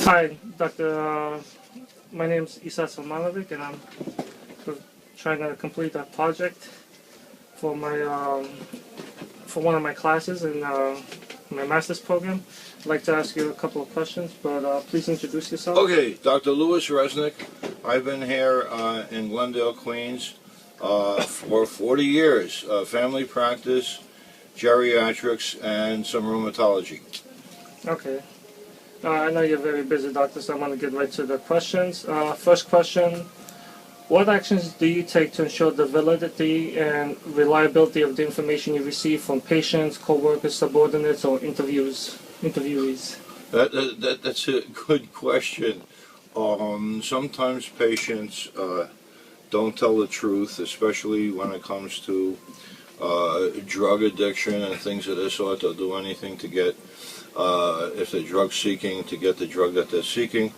Hi, Doctor. My name is Isa Salmanovic, and I'm trying to complete a project for my for one of my classes in my master's program. I'd like to ask you a couple of questions, but please introduce yourself. Okay, Dr. Louis Resnick. I've been here in Glendale, Queens for 40 years. Family practice, geriatrics, and some rheumatology. Okay. I know you're very busy, doctor, so I'm going to get right to the questions. First question, what actions do you take to ensure the validity and reliability of the information you receive from patients, co-workers, subordinates, or interviewees? That's a good question. Sometimes patients don't tell the truth, especially when it comes to drug addiction and things of this sort. They'll do anything to get, if they're drug seeking, to get the drug that they're seeking.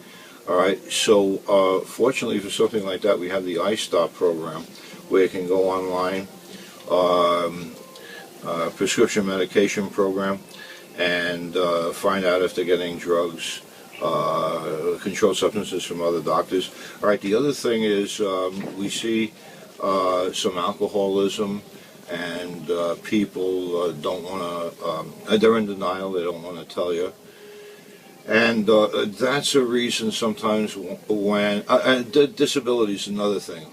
All right, so fortunately for something like that, we have the iStop program where you can go online, prescription medication program, and find out if they're getting drugs, controlled substances from other doctors. All right, the other thing is we see some alcoholism, and people don't want to, they're in denial, they don't want to tell you. And that's a reason sometimes when, disability is another thing.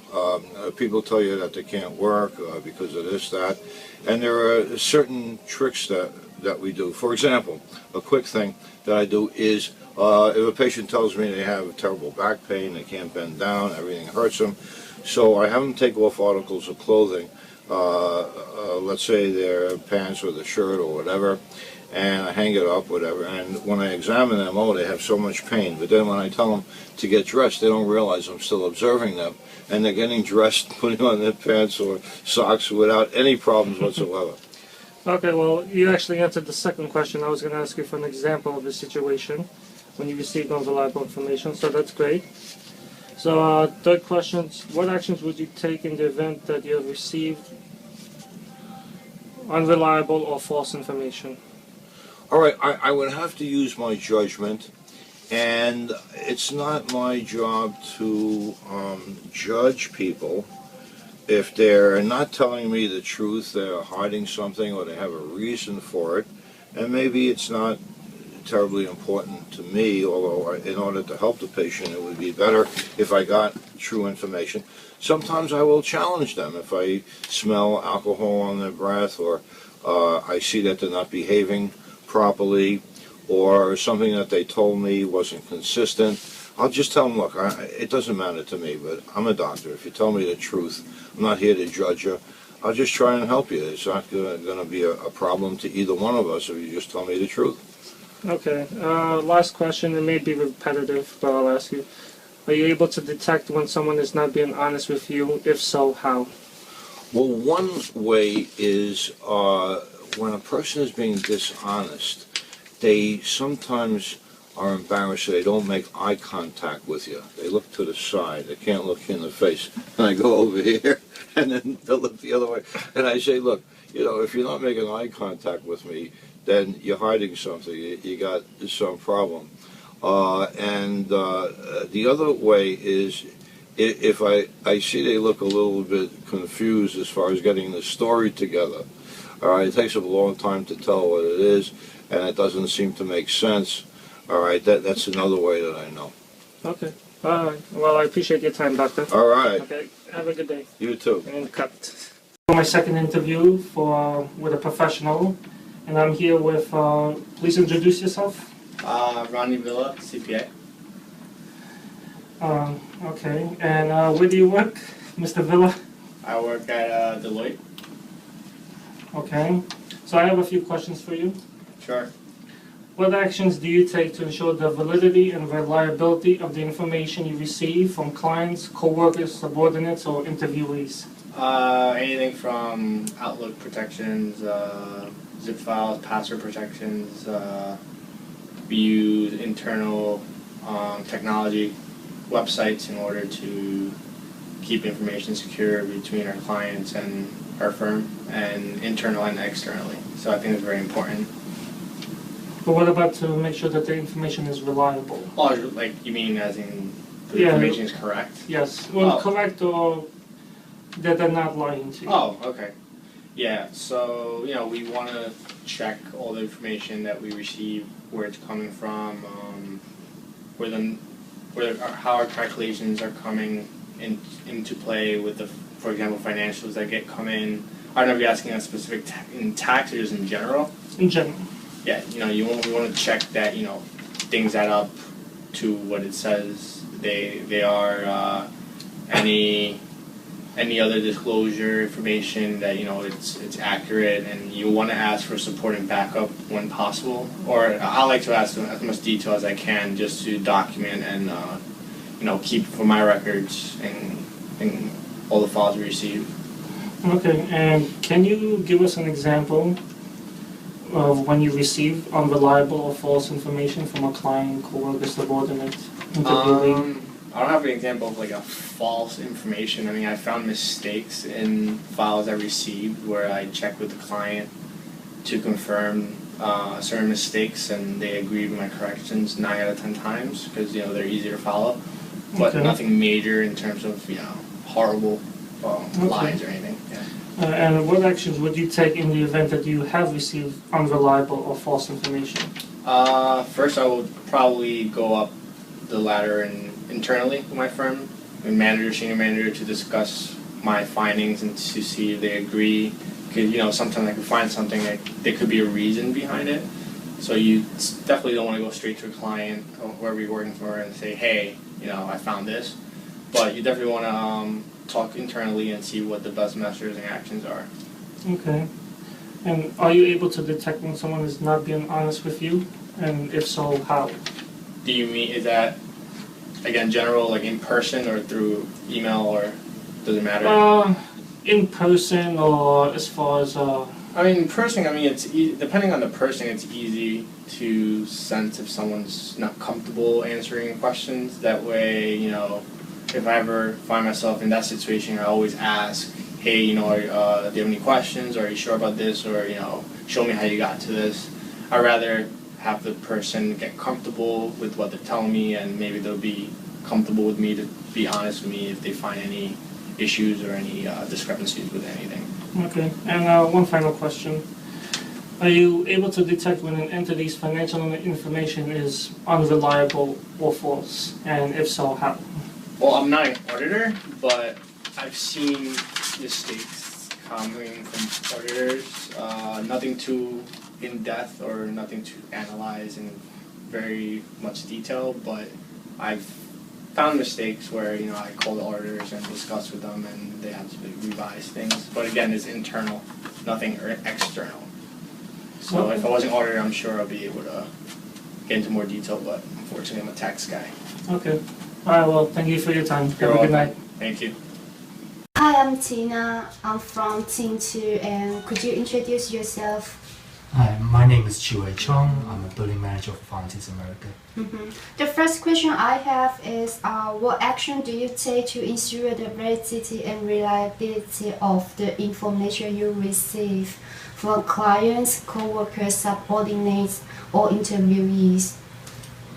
People tell you that they can't work because of this, that, and there are certain tricks that we do. For example, a quick thing that I do is if a patient tells me they have terrible back pain, they can't bend down, everything hurts them, so I have them take off articles of clothing, let's say their pants or the shirt or whatever, and I hang it up, whatever, and when I examine them, oh, they have so much pain. But then when I tell them to get dressed, they don't realize I'm still observing them, and they're getting dressed, putting on their pants or socks without any problems whatsoever. Okay, well, you actually answered the second question. I was going to ask you for an example of the situation when you received unreliable information, so that's great. So, third question, what actions would you take in the event that you have received unreliable or false information? All right, I would have to use my judgment, and it's not my job to judge people. If they're not telling me the truth, they're hiding something or they have a reason for it, and maybe it's not terribly important to me, although in order to help the patient it would be better if I got true information. Sometimes I will challenge them if I smell alcohol on their breath, or I see that they're not behaving properly, or something that they told me wasn't consistent. I'll just tell them, look, it doesn't matter to me, but I'm a doctor. If you tell me the truth, I'm not here to judge you. I'll just try and help you. It's not going to be a problem to either one of us if you just tell me the truth. Okay, last question, it may be repetitive, but I'll ask you. Are you able to detect when someone is not being honest with you? If so, how? Well, one way is when a person is being dishonest, they sometimes are embarrassed, so they don't make eye contact with you. They look to the side. They can't look you in the face. And I go over here, and then they'll look the other way. And I say, look, if you're not making eye contact with me, then you're hiding something. You got some problem. And the other way is if I see they look a little bit confused as far as getting the story together. All right, it takes them a long time to tell what it is, and it doesn't seem to make sense. All right, that's another way that I know. Okay. All right. Well, I appreciate your time, doctor. All right. Okay. Have a good day. You too. And cut. For my second interview with a professional, and I'm here with. Please introduce yourself. Ronnie Villa, CPA. Okay. And where do you work, Mr. Villa? I work at Deloitte. Okay. So I have a few questions for you. Sure. What actions do you take to ensure the validity and reliability of the information you receive from clients, co-workers, subordinates, or interviewees? Anything from Outlook protections, zip files, password protections. We use internal technology websites in order to keep information secure between our clients and our firm, and internal and externally. So I think it's very important. But what about to make sure that the information is reliable? Oh, like you mean as in the Yeah. information is correct? Yes, well, Oh. correct or that they're not lying to you. Oh, okay. Yeah, so, you know, we want to check all the information that we receive, where it's coming from, how our calculations are coming into play with the, for example, financials that come in. I don't know if you're asking a specific in tax or just in general. In general. Yeah, you know, we want to check that, you know, things add up to what it says they are. Any other disclosure information that, you know, it's accurate, and you want to ask for support and backup when possible. Or I like to ask as much detail as I can just to document and you know, keep for my records and all the files we receive. Okay, and can you give us an example of when you receive unreliable or false information from a client, coworker, subordinate, interviewee? I don't have an example of like a false information. I mean, I found mistakes in files I received where I checked with the client to confirm certain mistakes, and they agreed with my corrections 9 out of 10 times because, you know, they're easier to follow. But Okay. nothing major in terms of, you know, horrible lies or anything. Yeah. And what actions would you take in the event that you have received unreliable or false information? First, I would probably go up the ladder internally with my firm, and manager, senior manager, to discuss my findings and to see if they agree. Because, you know, sometimes I could find something that there could be a reason behind it. So you definitely don't want to go straight to a client or whoever you're working for and say, hey, you know, I found this. But you definitely want to talk internally and see what the best measures and actions are. Okay. And are you able to detect when someone is not being honest with you? And if so, how? Do you mean, is that, again, general, like in person or through email, or does it matter? In person or as far as I mean, personally, I mean, it's depending on the person, it's easy to sense if someone's not comfortable answering questions. That way, you know, if I ever find myself in that situation, I always ask, hey, you know, do you have any questions? Or are you sure about this? Or, you know, show me how you got to this. I'd rather have the person get comfortable with what they're telling me, and maybe they'll be comfortable with me to be honest with me if they find any issues or any discrepancies with anything. Okay. And one final question. Are you able to detect when an entity's financial information is unreliable or false? And if so, how? Well, I'm not an auditor, but I've seen mistakes coming from auditors. Nothing too in-depth or nothing to analyze in very much detail, but I've found mistakes where, you know, I call the auditors and discuss with them, and they have to revise things. But again, it's internal, nothing external. So if I was an auditor, I'm sure I'll be able to get into more detail, but unfortunately I'm a tax guy. Okay. All right. Well, thank you for your time. You're Have a good welcome. night. Thank you. Hi, I'm Tina. I'm from Team 2, and could you introduce yourself? Hi, my name is Chiwei Chong. I'm a building manager for Fontis America. The first question I have is, what action do you take to ensure the validity and reliability of the information you receive from clients, co-workers, subordinates, or interviewees?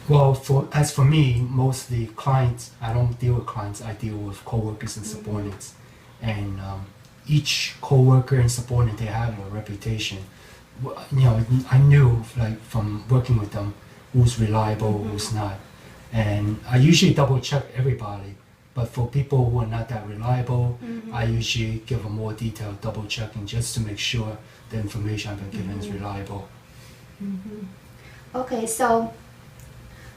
Well, as for me, mostly clients, I don't deal with clients, I deal with co-workers and subordinates. And each co-worker and subordinate, they have a reputation. You know, I knew, like, from working with them, who's reliable, who's not. And I usually double check everybody. But for people who are not that reliable, I usually give a more detailed double checking just to make sure the information I've been given is reliable. Okay, so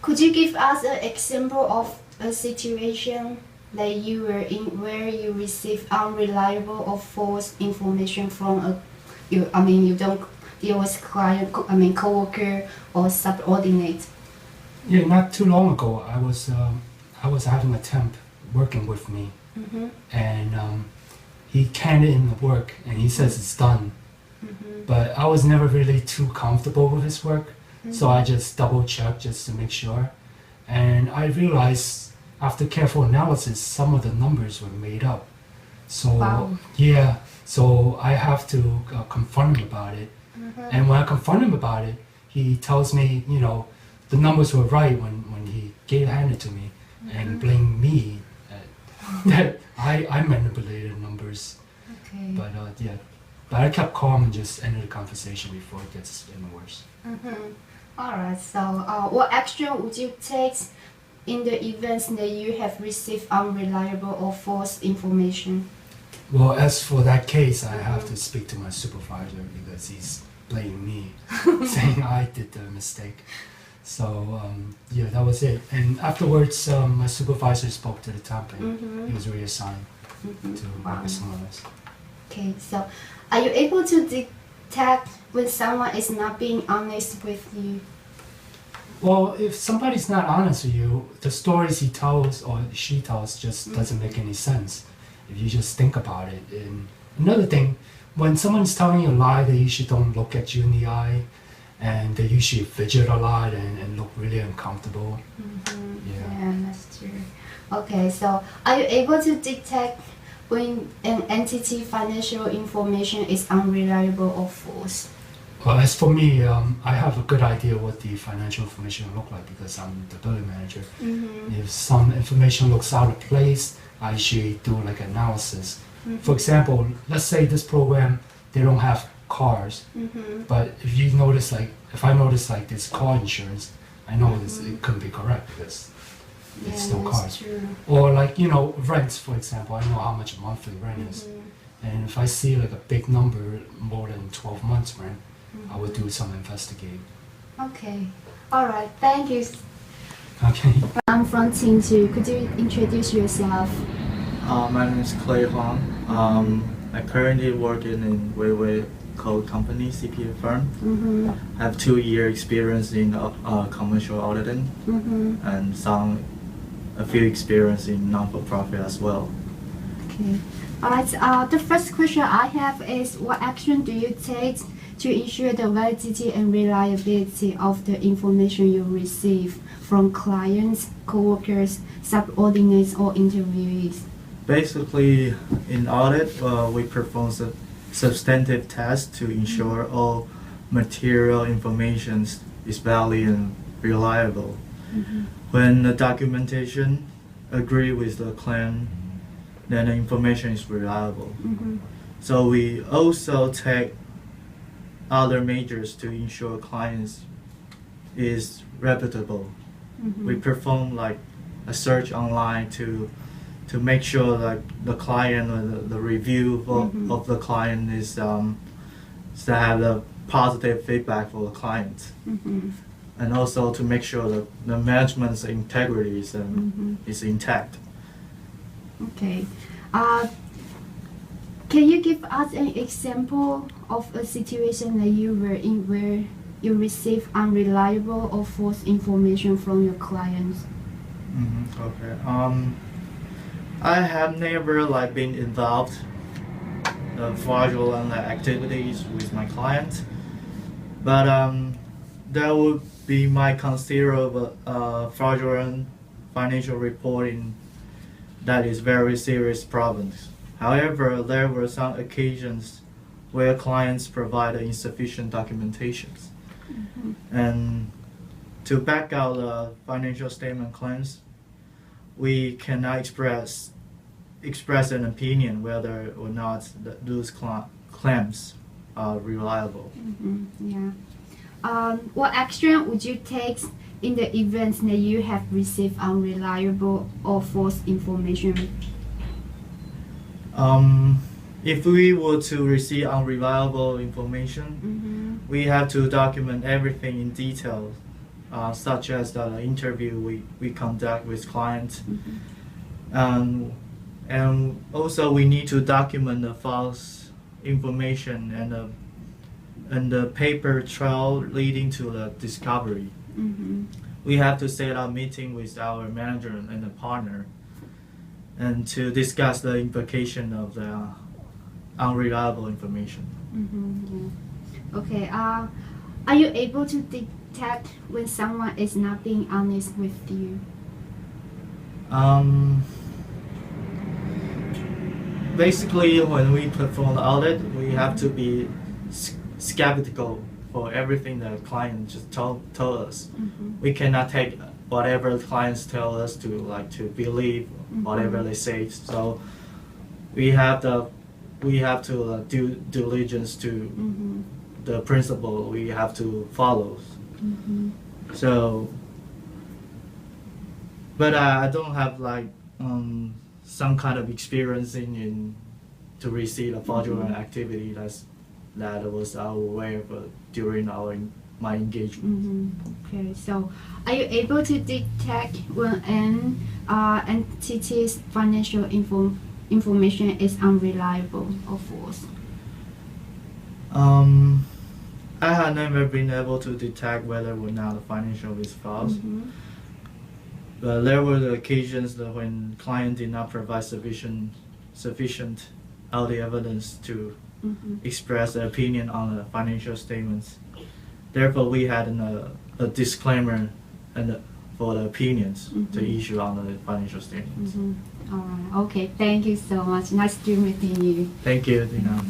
could you give us an example of a situation that you were in where you received unreliable or false information from you don't deal with client, co-worker or subordinate? Yeah, not too long ago, I was having a temp working with me, and he canned in the work and he says it's done, but I was never really too comfortable with his work, so I just double checked just to make sure, and I realized after careful analysis some of the numbers were made up. So Wow. so I have to confront him about it, and when I confront him about it, he tells me, the numbers were right when he handed to me, and blame me that I manipulated numbers. Okay. But but I kept calm and just ended the conversation before it gets any worse. Alright, so what action would you take in the events that you have received unreliable or false information? Well, as for that case, I have to speak to my supervisor because he's blaming me, saying I did the mistake. So that was it. And afterwards, my supervisor spoke to the temp and he was reassigned to work with someone else. Okay, so are you able to detect when someone is not being honest with you? Well, if somebody's not honest with you, the stories he tells or she tells just doesn't make any sense if you just think about it. And another thing, when someone's telling you a lie, they usually don't look at you in the eye, and they usually fidget a lot and look really uncomfortable. Yeah, that's true. Okay, so are you able to detect when an entity financial information is unreliable or false? Well, as for me, I have a good idea what the financial information will look like because I'm the building manager. If some information looks out of place, I usually do like analysis. For example, let's say this program, they don't have cars, but if I notice like this car insurance, I know it couldn't be correct because it's still that's cars. true. Or like, rents, for example, I know how much a monthly rent is. And if I see like a big number, more than 12 months rent, I would do some investigating. Okay, alright, thank you. Okay. I'm from Team 2. Could you introduce yourself? My name is Clay Huang. I currently work in Weiwei Code Company, CPA firm. I have 2-year experience in commercial auditing and a few experience in non-for-profit as well. Okay. Alright, the first question I have is what action do you take to ensure the validity and reliability of the information you receive from clients, co-workers, subordinates, or interviewees? Basically, in audit, we perform substantive tests to ensure all material information is valid and reliable. When the documentation agree with the claim, then the information is reliable. So we also take other measures to ensure clients is reputable. We perform like a search online to make sure that the client or the review of the client is to have a positive feedback for the client, and also to make sure that the management's integrity is intact. Okay. Can you give us an example of a situation that you were in where you received unreliable or false information from your clients? Okay. I have never been involved in fraudulent activities with my client, but that would be my consider of fraudulent financial reporting that is very serious problems. However, there were some occasions where clients provided insufficient documentations. And to back out the financial statement claims, we cannot express an opinion whether or not those claims are reliable. Yeah. What action would you take in the events that you have received unreliable or false information? If we were to receive unreliable information, we have to document everything in detail, such as the interview we conduct with clients. And also we need to document the false information and the paper trail leading to the discovery. We have to set up meeting with our manager and the partner and to discuss the implication of the unreliable information. Yeah. Okay. Are you able to detect when someone is not being honest with you? Basically, when we perform the audit, we have to be skeptical for everything the client just told us. Mhm. We cannot take whatever clients tell us to believe whatever they say. So we have to do diligence to Mhm. the principle we have to follow. Mhm. So, but I don't have some kind of experience in to receive a fraudulent activity that was our way of during my engagement. Mhm. Okay, so are you able to detect when an entity's financial information is unreliable or false? I have never been able to detect whether or not the financial is false. Mhm. But there were the occasions that when client did not provide sufficient all the evidence to Mhm. express their opinion on the financial statements. Therefore, we had a disclaimer for the opinions to Mhm. issue on the financial statements. Mhm. All right. Okay. Thank you so much. Nice to meeting you. Thank you, Dina.